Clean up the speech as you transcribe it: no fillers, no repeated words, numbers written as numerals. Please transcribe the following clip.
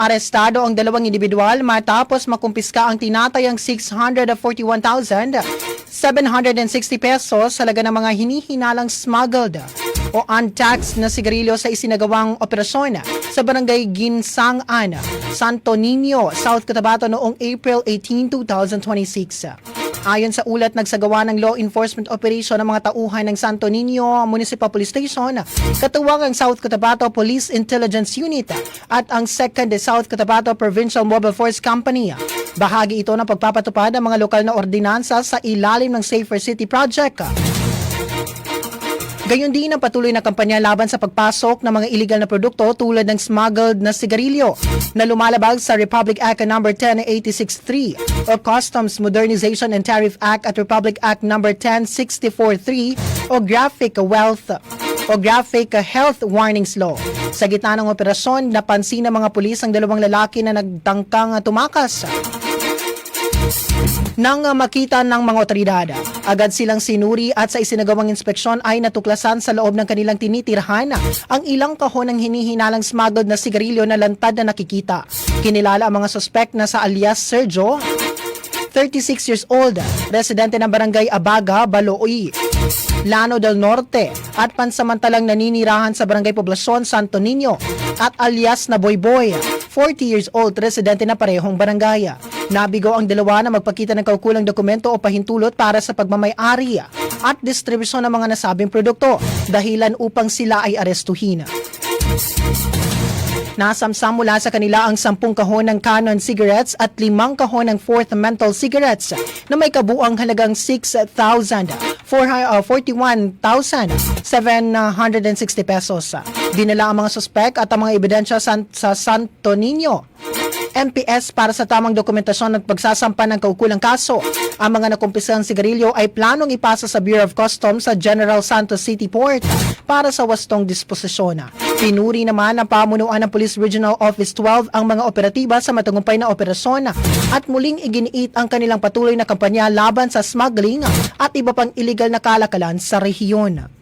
Arestado ang dalawang individual matapos makumpiska ang tinatayang 641,760 pesos sa halaga ng mga hinihinalang smuggled o untaxed na sigarilyo sa isinagawang operasyon sa barangay Ginsangan, Santo Niño, South Cotabato noong April 18, 2026. Ayon sa ulat, nagsagawa ng law enforcement operation ng mga tauhan ng Santo Niño Municipal Police Station, katuwang ang South Cotabato Police Intelligence Unit at ang 2nd South Cotabato Provincial Mobile Force Company. Bahagi ito ng pagpapatupad ng mga lokal na ordinansa sa ilalim ng Safer City Project. Gayon din ang patuloy na kampanya laban sa pagpasok ng mga illegal na produkto tulad ng smuggled na sigarilyo na lumalabag sa Republic Act No. 10863 o Customs Modernization and Tariff Act at Republic Act No. 10643 o Graphic Health Warnings Law. Sa gitna ng operasyon, napansin ng mga pulis ang dalawang lalaki na nagtangkang tumakas. Nang makita ng mga otoridad, agad silang sinuri at sa isinagawang inspeksyon ay natuklasan sa loob ng kanilang tinitirhan ang ilang kahon ng hinihinalang smuggled na sigarilyo na lantad na nakikita. Kinilala ang mga suspect na sa alias Sergio, 36 years old, residente ng barangay Abaga, Balooy, Lano del Norte at pansamantalang naninirahan sa barangay Poblacion, Santo Niño at alias na Boyboy, 40 years old, residente na parehong barangay. Nabigo ang dalawa na magpakita ng kaukulang dokumento o pahintulot para sa pagmamay-ari at distribusyon ng mga nasabing produkto, dahilan upang sila ay arestuhin. Nasamsam mula sa kanila ang 10 kahon ng Canon cigarettes at 5 kahon ng Fourth Menthol cigarettes na may kabuang halagang 41,760 pesos. Dinala ang mga suspek at ang mga ebidensya sa Santo Niño MPS para sa tamang dokumentasyon at pagsasampa ng kaukulang kaso. Ang mga nakumpisang sigarilyo ay planong ipasa sa Bureau of Customs sa General Santos City Port para sa wastong disposisyon. Pinuri naman ng pamunuan ng Police Regional Office 12 ang mga operatiba sa matagumpay na operasyon at muling iginiit ang kanilang patuloy na kampanya laban sa smuggling at iba pang illegal na kalakalan sa rehiyon.